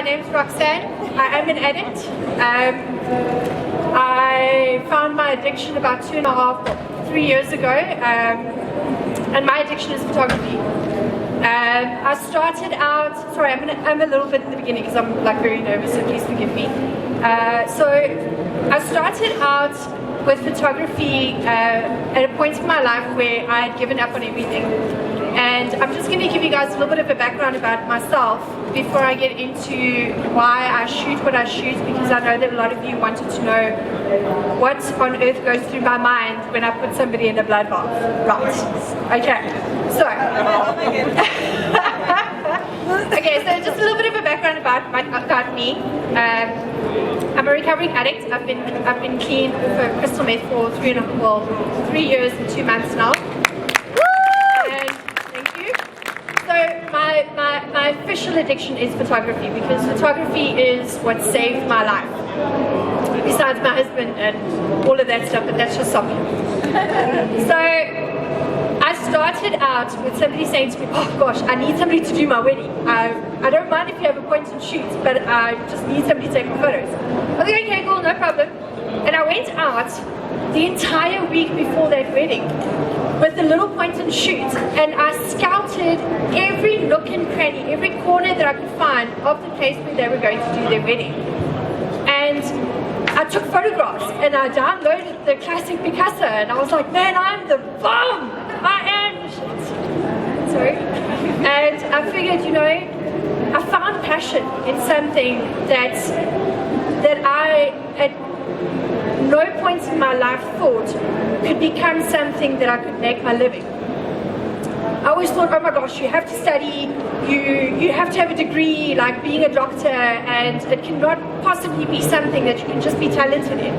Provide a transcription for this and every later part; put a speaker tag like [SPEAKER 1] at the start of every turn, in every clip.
[SPEAKER 1] my name's Roxanne. I am an addict. I found my addiction about 3 years ago, and my addiction is photography. I started out, sorry, I'm a little bit in the beginning because I'm like very nervous, so please forgive me. So I started out with photography at a point in my life where I had given up on everything. And I'm just going to give you guys a little bit of a background about myself before I get into why I shoot what I shoot, because I know that a lot of you wanted to know what on earth goes through my mind when I put somebody in a blood bath. Right. Okay. So. Okay, so just a little bit of a background about me. I'm a recovering addict. I've been clean for crystal meth for 3 years and 2 months now. My official addiction is photography, because photography is what saved my life. Besides my husband and all of that stuff, but that's just something. So I started out with somebody saying to me, oh gosh, I need somebody to do my wedding. I don't mind if you have a point and shoot, but I just need somebody to take my photos. I was like, okay, cool, no problem. And I went out the entire week before that wedding with a little point and shoot, and I scouted every nook and cranny, every corner that I could find of the place where they were going to do their wedding. And I took photographs and I downloaded the classic Picasso, and I was like, man, I'm the bomb! I am the shit. Sorry. And I figured, you know, I found passion in something that I had no point in my life thought could become something that I could make my living. I always thought, oh my gosh, you have to study, you have to have a degree, like being a doctor, and it cannot possibly be something that you can just be talented in.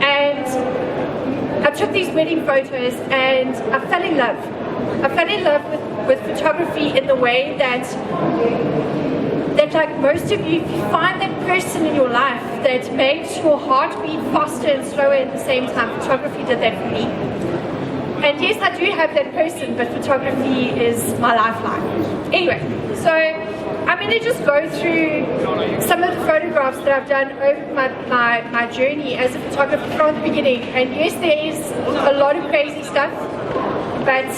[SPEAKER 1] And I took these wedding photos and I fell in love. I fell in love with photography in the way that like most of you, if you find that person in your life that makes your heart beat faster and slower at the same time, photography did that for me. And yes, I do have that person, but photography is my lifeline. Anyway, so I'm going to just go through some of the photographs that I've done over my journey as a photographer from the beginning. And yes, there is a lot of crazy stuff, but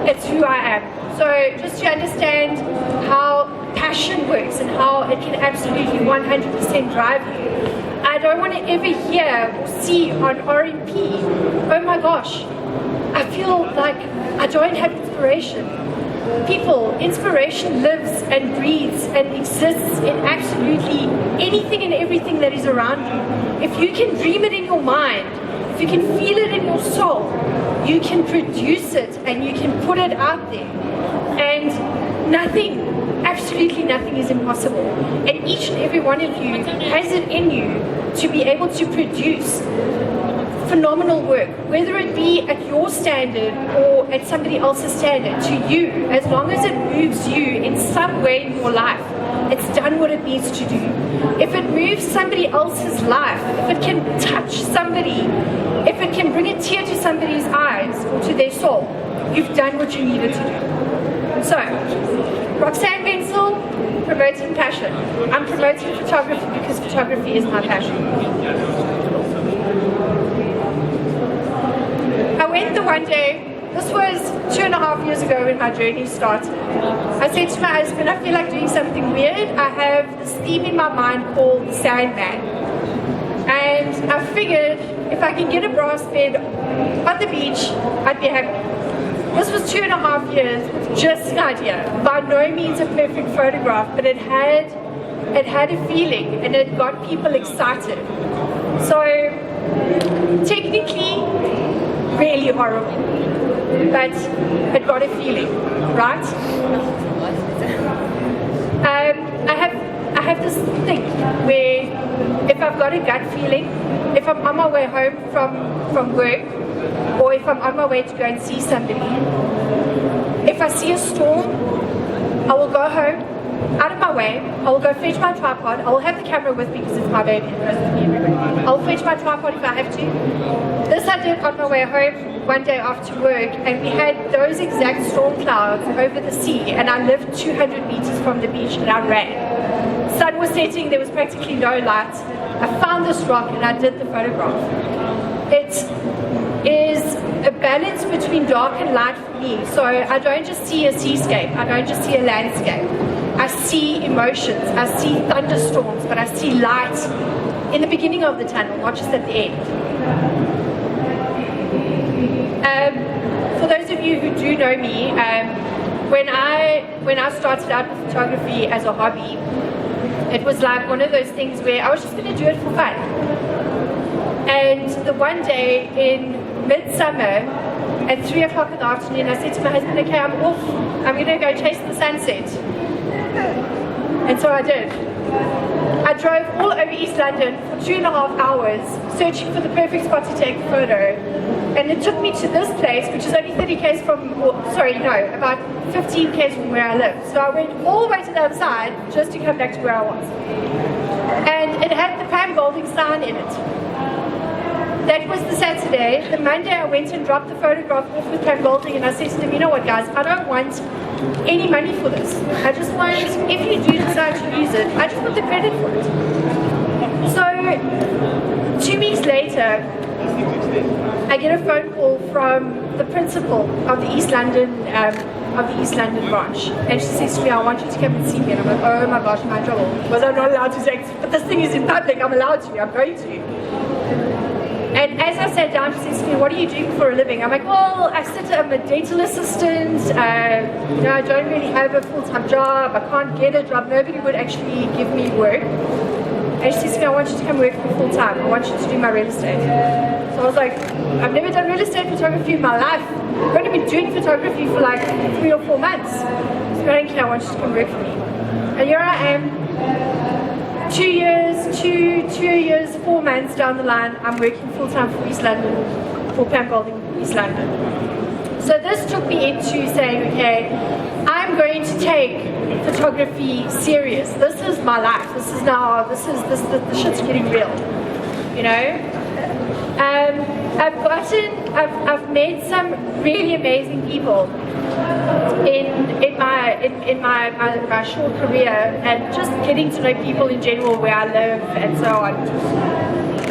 [SPEAKER 1] it's who I am. So just to understand how passion works and how it can absolutely 100% drive you. I don't want to ever hear or see on RMP, oh my gosh, I feel like I don't have inspiration. People, inspiration lives and breathes and exists in absolutely anything and everything that is around you. If you can dream it in your mind, if you can feel it in your soul, you can produce it and you can put it out there. And nothing, absolutely nothing is impossible. And each and every one of you has it in you to be able to produce phenomenal work, whether it be at your standard or at somebody else's standard. To you, as long as it moves you in some way in your life, it's done what it needs to do. If it moves somebody else's life, if it can touch somebody, if it can bring a tear to somebody's eyes or to their soul, you've done what you needed to do. So, Roxanne Wentzel, promoting passion. I'm promoting photography because photography is my passion. I went the one day, this was 2.5 years ago when my journey started. I said to my husband, I feel like doing something weird. I have this theme in my mind called the Sandman. And I figured if I can get a brass bed on the beach, I'd be happy. This was 2.5 years with just an idea. By no means a perfect photograph, but it had a feeling and it got people excited. So technically, really horrible, but it got a feeling, right? I have this thing where if I've got a gut feeling, if I'm on my way home from work, or if I'm on my way to go and see somebody, if I see a storm, I will go home, out of my way, I will go fetch my tripod. I will have the camera with me because it's my baby. I will fetch my tripod if I have to. This I did on my way home one day after work, and we had those exact storm clouds over the sea, and I lived 200 meters from the beach and I ran. sun was setting, there was practically no light. I found this rock and I did the photograph. It is a balance between dark and light for me. So I don't just see a seascape, I don't just see a landscape. I see emotions, I see thunderstorms, but I see light in the beginning of the tunnel, not just at the end. For those of you who do know me, when I started out with photography as a hobby, it was like one of those things where I was just going to do it for fun. And the one day in midsummer at 3 o'clock in the afternoon, I said to my husband, okay, I'm off, I'm going to go chase the sunset. And so I did. I drove all over East London for 2.5 hours searching for the perfect spot to take a photo. And it took me to this place, which is only 30 k's from, about 15 k's from where I live. So I went all the way to the other side just to come back to where I was. And it had the Pam Golding sign in it. That was the Saturday. The Monday I went and dropped the photograph off with Pam Golding, and I said to them, you know what guys, I don't want any money for this. I just want, if you do decide to use it, I just want the credit for it. So 2 weeks later, I get a phone call from the principal of the East London branch, and she says to me, I want you to come and see me. And I'm like, oh my gosh, am I in trouble? Was I not allowed to say, but this thing is in public, I'm allowed to, I'm going to. And as I sat down, she says to me, what are you doing for a living? I'm like, well, I'm a dental assistant, I don't really have a full-time job, I can't get a job, nobody would actually give me work. And she says to me, I want you to come work for me full-time, I want you to do my real estate. So I was like, I've never done real estate photography in my life, I've only been doing photography for like 3 or 4 months. So I want you to come work for me. And here I am, 2 years, 4 months down the line, I'm working full-time for East London, for Pam Golding East London. So this took me into saying, okay, I'm going to take photography serious. This is my life. The shit's getting real, you know? I've met some really amazing people in my short career, and just getting to know people in general where I live and so on.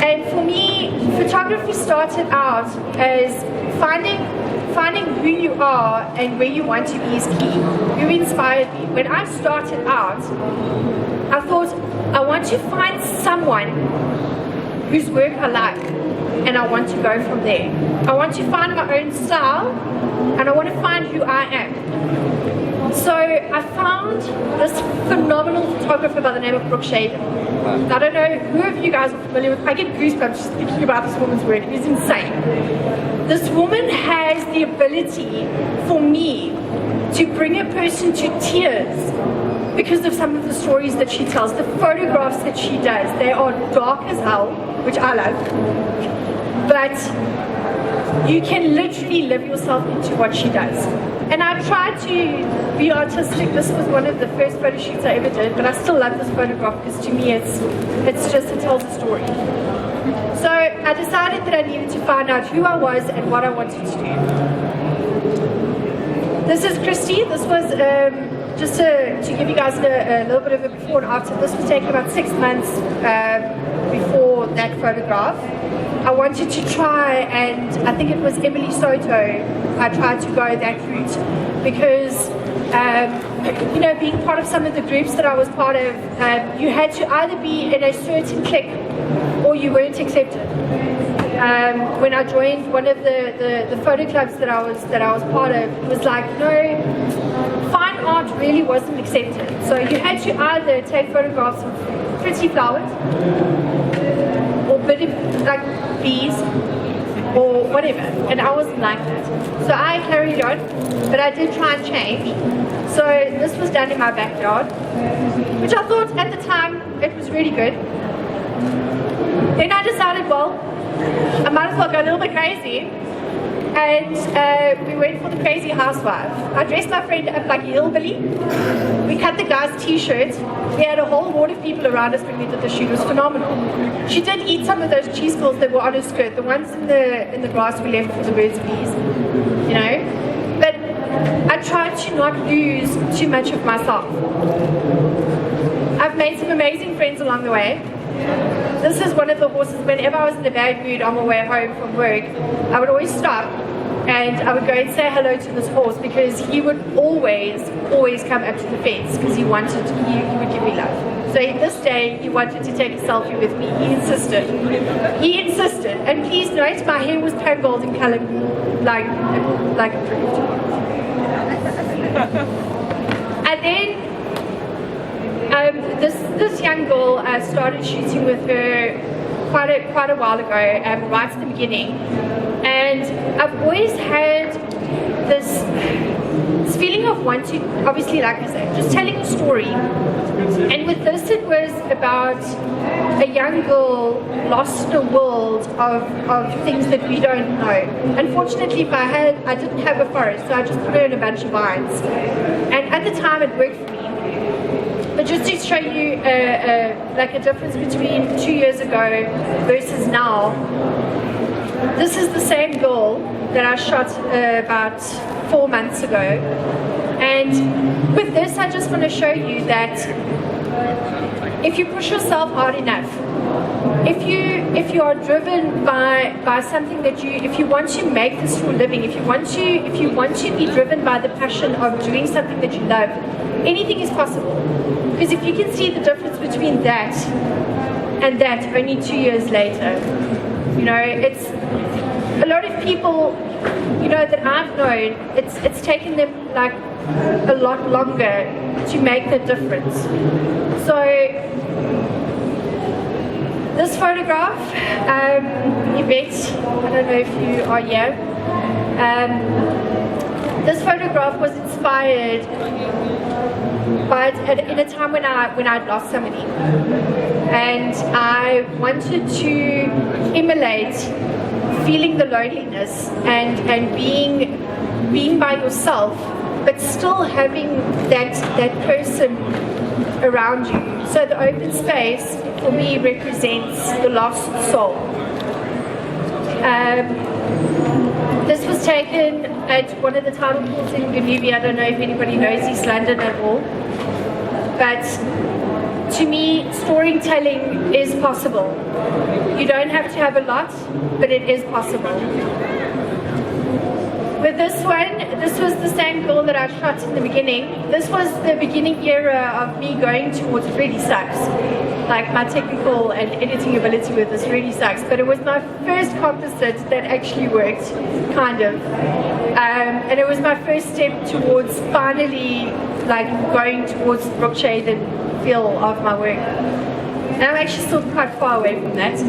[SPEAKER 1] And for me, photography started out as finding who you are and where you want to be is key. Who inspired me? When I started out, I thought I want to find someone whose work I like, and I want to go from there. I want to find my own style, and I want to find who I am. So I found this phenomenal photographer by the name of Brooke Shaden. I don't know who of you guys are familiar with. I get goosebumps just thinking about this woman's work. It is insane. This woman has the ability for me to bring a person to tears because of some of the stories that she tells, the photographs that she does. They are dark as hell, which I love, but you can literally live yourself into what she does. And I tried to be artistic. This was one of the first photo shoots I ever did, but I still love this photograph because to me it tells a story. So I decided that I needed to find out who I was and what I wanted to do. This is Christy. This was just to give you guys a little bit of a before and after. This was taken about 6 months before that photograph. I wanted to try, and I think it was Emily Soto, I tried to go that route because being part of some of the groups that I was part of, you had to either be in a certain clique or you weren't accepted. When I joined one of the photo clubs that I was part of, it was like, no, fine art really wasn't accepted. So you had to either take photographs of pretty flowers or like bees or whatever, and I wasn't like that. So I carried on, but I did try and change. So this was done in my backyard, which I thought at the time it was really good. Then I decided, well, I might as well go a little bit crazy, and we went for the crazy housewife. I dressed my friend up like a hillbilly. We cut the guy's t-shirts. We had a whole horde of people around us when we did the shoot. It was phenomenal. She did eat some of those cheese balls that were on her skirt. The ones in the grass we left for the birds, please. You know? But I tried to not lose too much of myself. I've made some amazing friends along the way. This is one of the horses. Whenever I was in a bad mood on my way home from work, I would always stop and I would go and say hello to this horse, because he would always come up to the fence because he would give me love. So this day he wanted to take a selfie with me. He insisted. And please note, my hair was pale golden color, like a pretty. And then this young girl started shooting with her quite a while ago, right at the beginning, and I've always had this feeling of wanting, obviously, like I said, just telling a story. And with this, it was about a young girl lost in a world of things that we don't know. Unfortunately, I didn't have a forest, so I just put her in a bunch of vines. And at the time, it worked for me. But just to show you like a difference between 2 years ago versus now, this is the same girl that I shot about 4 months ago. And with this, I just want to show you that if you push yourself hard enough, if you are driven by something that if you want to make this your living, if you want to be driven by the passion of doing something that you love, anything is possible. Because if you can see the difference between that and that only 2 years later, you know, it's a lot of people, you know, that I've known, it's taken them like a lot longer to make the difference. So this photograph, Yvette, I don't know if you are here. This photograph was inspired in a time when I'd lost somebody, and I wanted to emulate feeling the loneliness and being by yourself, but still having that person around you. So the open space for me represents the lost soul. This was taken at one of the title pools in Geneva. I don't know if anybody knows East London at all. But to me, storytelling is possible. You don't have to have a lot, but it is possible. With this one, this was the same girl that I shot in the beginning. This was the beginning era of me going towards it really sucks. Like my technical and editing ability with this really sucks. But it was my first composite that actually worked, kind of. And it was my first step towards finally like going towards the Brook Shaded feel of my work. And I'm actually still quite far away from that.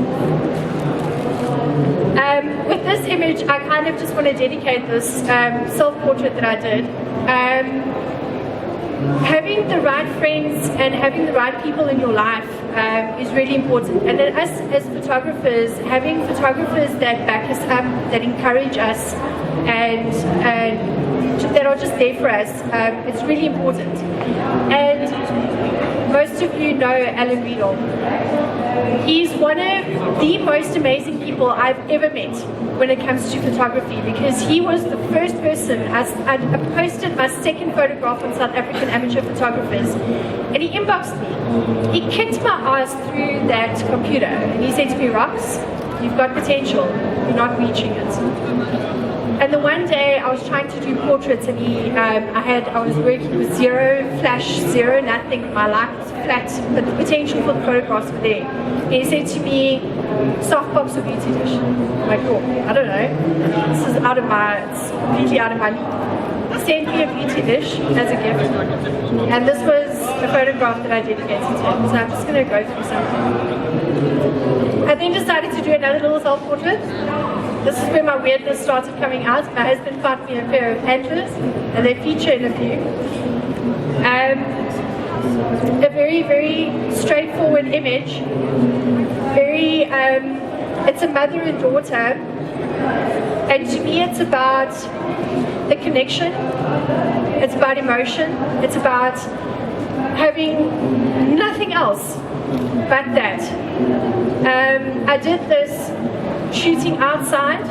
[SPEAKER 1] With this image, I kind of just want to dedicate this self-portrait that I did. Having the right friends and having the right people in your life is really important. And then us as photographers, having photographers that back us up, that encourage us, and that are just there for us, it's really important. And most of you know Alan Riedel. He's one of the most amazing people I've ever met when it comes to photography, because he was the first person. I posted my second photograph on South African Amateur Photographers, and he inboxed me. He kicked my ass through that computer, and he said to me, "Rox, you've got potential, you're not reaching it." And the one day I was trying to do portraits, and I was working with zero flash, zero nothing. My light was flat, but the potential for the photographs were there. And he said to me, "Softbox or beauty dish?" I'm like, "Oh, I don't know. This is it's completely out of my league." He sent me a beauty dish as a gift, and this was a photograph that I dedicated to him. So I'm just going to go through something. I then decided to do another little self-portrait. This is where my weirdness started coming out. My husband bought me a pair of antlers, and they feature in a few. A very, very straightforward image. It's a mother and daughter, and to me it's about the connection, it's about emotion, it's about having nothing else but that. I did this shooting outside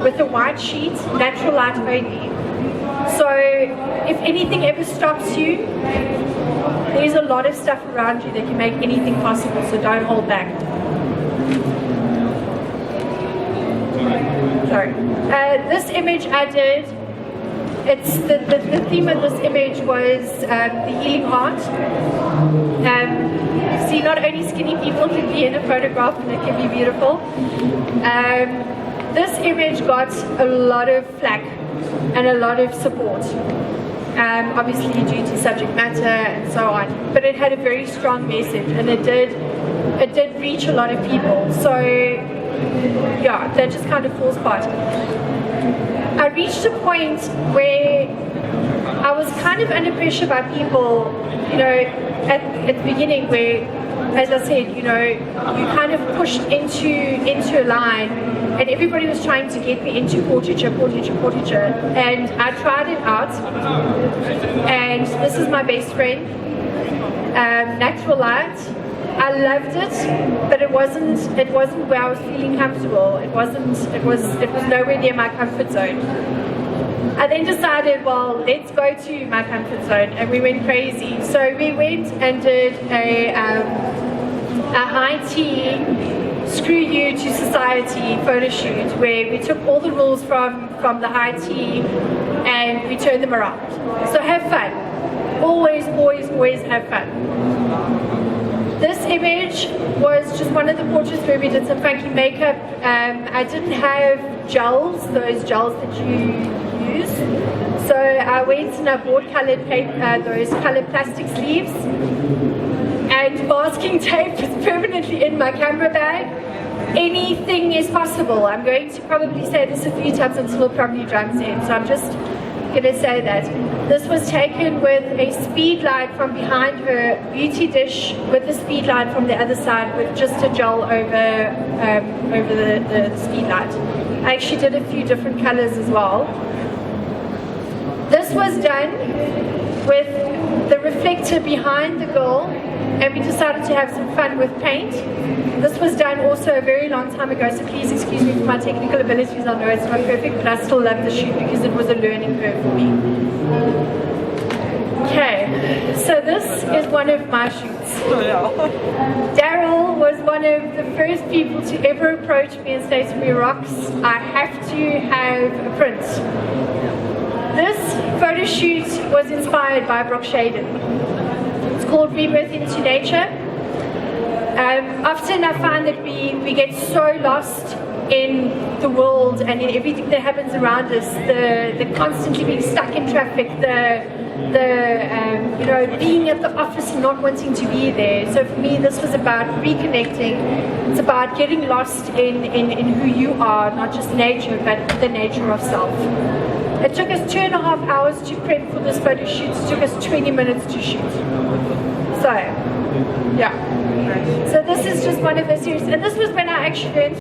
[SPEAKER 1] with a white sheet, natural light only. So if anything ever stops you, there's a lot of stuff around you that can make anything possible, so don't hold back. Sorry. This image I did, it's the theme of this image was the healing heart. See, not only skinny people can be in a photograph and it can be beautiful. This image got a lot of flack and a lot of support. Obviously due to subject matter and so on, but it had a very strong message, and it did reach a lot of people. So yeah, that just kind of falls apart. I reached a point where I was kind of under pressure by people, you know, at the beginning, where, as I said, you know, you kind of pushed into a line, and everybody was trying to get me into portraiture, and I tried it out, and this is my best friend, natural light. I loved it, but it wasn't where I was feeling comfortable. It was nowhere near my comfort zone. I then decided, well, let's go to my comfort zone, and we went crazy. So we went and did a high tea, screw you to society photo shoot, where we took all the rules from the high tea and we turned them around. So have fun. Always have fun. This image was just one of the portraits where we did some funky makeup. I didn't have gels, those gels that you use. So I went and I bought colored paper, those colored plastic sleeves. And masking tape is permanently in my camera bag. Anything is possible. I'm going to probably say this a few times until it probably jumps in. So I'm just going to say that. This was taken with a speed light from behind her, beauty dish with the speed light from the other side, with just a gel over the speed light. I actually did a few different colors as well. This was done with the reflector behind the girl, and we decided to have some fun with paint. This was done also a very long time ago, so please excuse me for my technical abilities. I know it's not perfect, but I still love the shoot because it was a learning curve for me. Okay, so this is one of my shoots. Daryl was one of the first people to ever approach me and say to me, Rox, I have to have a print. This photo shoot was inspired by Brooke Shaden. It's called Rebirth into Nature. Often I find that we get so lost in the world and in everything that happens around us, the constantly being stuck in traffic, you know, being at the office and not wanting to be there. So for me, this was about reconnecting. It's about getting lost in who you are, not just nature, but the nature of self. It took us 2.5 hours to prep for this photo shoot. It took us 20 minutes to shoot. So, yeah. So this is just one of the series, and this was when I actually learned